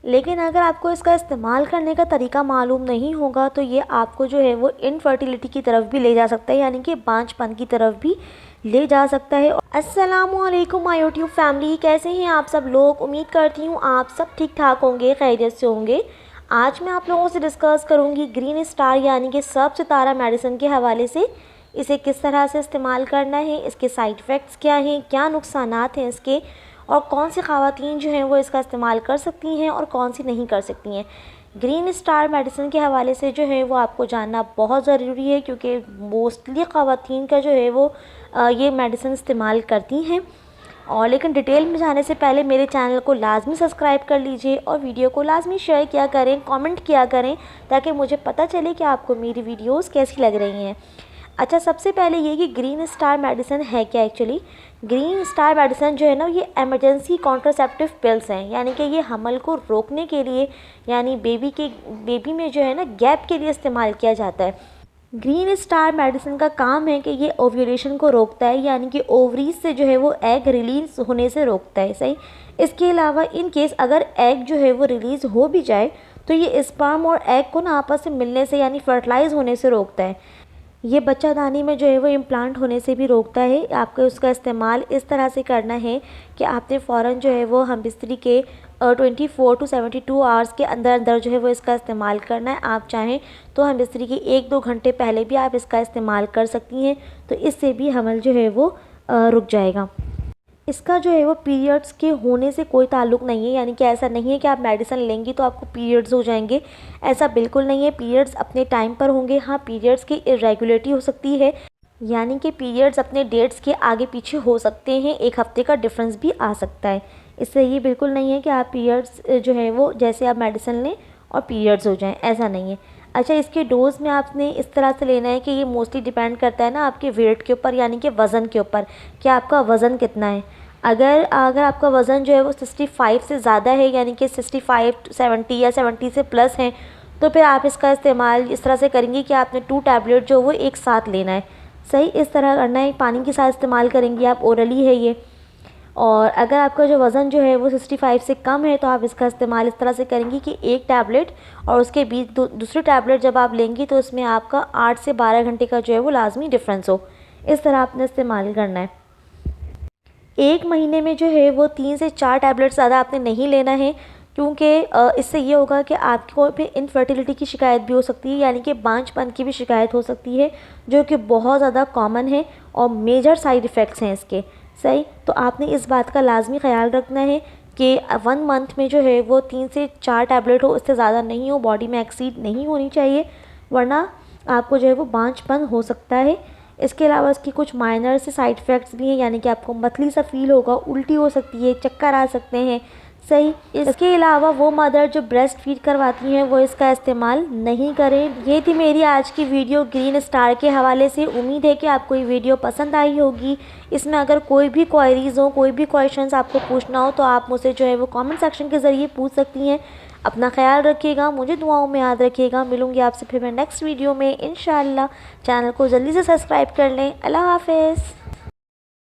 लेकिन अगर आपको इसका इस्तेमाल करने का तरीका मालूम नहीं होगा तो ये आपको जो है वो इनफर्टिलिटी की तरफ भी ले जा सकता है, यानी कि बांझपन की तरफ भी ले जा सकता है। अस्सलामुअलैकुम माय यूट्यूब फैमिली, कैसे हैं आप सब लोग। उम्मीद करती हूँ आप सब ठीक ठाक होंगे, खैरियत से होंगे। आज मैं आप लोगों से डिस्कस करूँगी ग्रीन स्टार यानी कि सब सितारा मेडिसिन के हवाले से इसे किस तरह से इस्तेमाल करना है, इसके साइड इफ़ेक्ट्स क्या हैं, क्या नुकसानात हैं इसके, और कौन सी ख़वातीन जो हैं वो इसका इस्तेमाल कर सकती हैं और कौन सी नहीं कर सकती हैं। ग्रीन स्टार मेडिसिन के हवाले से जो है वो आपको जानना बहुत ज़रूरी है, क्योंकि मोस्टली ख़वातीन का जो है वो ये मेडिसिन इस्तेमाल करती हैं। और लेकिन डिटेल में जाने से पहले मेरे चैनल को लाजमी सब्सक्राइब कर लीजिए और वीडियो को लाजमी शेयर किया करें, कमेंट किया करें, ताकि मुझे पता चले कि आपको मेरी वीडियोस कैसी लग रही हैं। अच्छा, सबसे पहले ये कि ग्रीन स्टार मेडिसिन है क्या। एक्चुअली ग्रीन स्टार मेडिसिन जो है ना, ये एमरजेंसी कॉन्ट्रासेप्टिव पिल्स हैं, यानी कि ये हमल को रोकने के लिए, यानी बेबी में जो है ना गैप के लिए इस्तेमाल किया जाता है। ग्रीन स्टार मेडिसिन का काम है कि ये ओव्यूलेशन को रोकता है, यानी कि ओवरीज से जो है वो एग रिलीज़ होने से रोकता है। सही। इसके अलावा इन केस अगर एग जो है वो रिलीज़ हो भी जाए तो ये स्पर्म और एग को ना आपस में मिलने से, यानी फर्टिलाइज़ होने से रोकता है। ये बच्चादानी में जो है वो इम्प्लांट होने से भी रोकता है। आपको उसका इस्तेमाल इस तरह से करना है कि आपने फ़ौरन जो है वो हम बिस्तरी के 24 to 72 आवर्स के अंदर अंदर जो है वो इसका इस्तेमाल करना है। आप चाहें तो हम बिस्तरी के 1-2 घंटे पहले भी आप इसका इस्तेमाल कर सकती हैं, तो इससे भी हमल जो है वो रुक जाएगा। इसका जो है वो पीरियड्स के होने से कोई ताल्लुक़ नहीं है, यानी कि ऐसा नहीं है कि आप मेडिसिन लेंगी तो आपको पीरियड्स हो जाएंगे, ऐसा बिल्कुल नहीं है। पीरियड्स अपने टाइम पर होंगे। हाँ, पीरियड्स की इरेगुलरिटी हो सकती है, यानी कि पीरियड्स अपने डेट्स के आगे पीछे हो सकते हैं, 1 हफ़्ते का डिफरेंस भी आ सकता है। इससे ये बिल्कुल नहीं है कि आप पीरियड्स जो है वो जैसे आप मेडिसिन लें और पीरियड्स हो जाएँ, ऐसा नहीं है। अच्छा, इसके डोज़ में आपने इस तरह से लेना है कि ये मोस्टली डिपेंड करता है ना आपके वेट के ऊपर, यानी कि वज़न के ऊपर, कि आपका वज़न कितना है। अगर आपका वज़न जो है वो 65 से ज़्यादा है, यानी कि 65 70 या 70 से प्लस है, तो फिर आप इसका इस्तेमाल इस तरह से करेंगी कि आपने 2 टैबलेट जो वो एक साथ लेना है। सही, इस तरह करना है। पानी के साथ इस्तेमाल करेंगी आप, ओरली है ये। और अगर आपका जो वज़न जो है वो 65 से कम है तो आप इसका इस्तेमाल इस तरह से करेंगी कि एक टैबलेट और उसके बीच दूसरी टैबलेट जब आप लेंगी तो इसमें आपका 8 से 12 घंटे का जो है वो लाजमी डिफरेंस हो। इस तरह आपने इस्तेमाल करना है। 1 महीने में जो है वो 3 से 4 टैबलेट ज़्यादा आपने नहीं लेना है, क्योंकि इससे ये होगा कि आपको फिर इनफर्टिलिटी की शिकायत भी हो सकती है, यानी कि बांझपन की भी शिकायत हो सकती है, जो कि बहुत ज़्यादा कॉमन है और मेजर साइड इफ़ेक्ट्स हैं इसके। सही, तो आपने इस बात का लाजमी ख्याल रखना है कि 1 मंथ में जो है वो 3 से 4 टैबलेट हो, इससे ज़्यादा नहीं हो, बॉडी में एक्सीड नहीं होनी चाहिए, वरना आपको जो है वो बांझपन हो सकता है। इसके अलावा इसकी कुछ माइनर से साइड इफ़ेक्ट्स भी हैं, यानी कि आपको मतली सा फील होगा, उल्टी हो सकती है, चक्कर आ सकते हैं। सही। इसके अलावा वो मदर जो ब्रेस्ट फीड करवाती हैं वो इसका इस्तेमाल नहीं करें। ये थी मेरी आज की वीडियो ग्रीन स्टार के हवाले से। उम्मीद है कि आपको ये वीडियो पसंद आई होगी। इसमें अगर कोई भी क्वेरीज़ हो, कोई भी क्वेश्चंस आपको पूछना हो तो आप मुझसे जो है वो कमेंट सेक्शन के ज़रिए पूछ सकती हैं। अपना ख्याल रखिएगा, मुझे दुआओं में याद रखिएगा। मिलूँगी आपसे फिर मैं नेक्स्ट वीडियो में इंशाअल्लाह। चैनल को जल्दी से सब्सक्राइब कर लें। अल्लाह हाफ़िज़।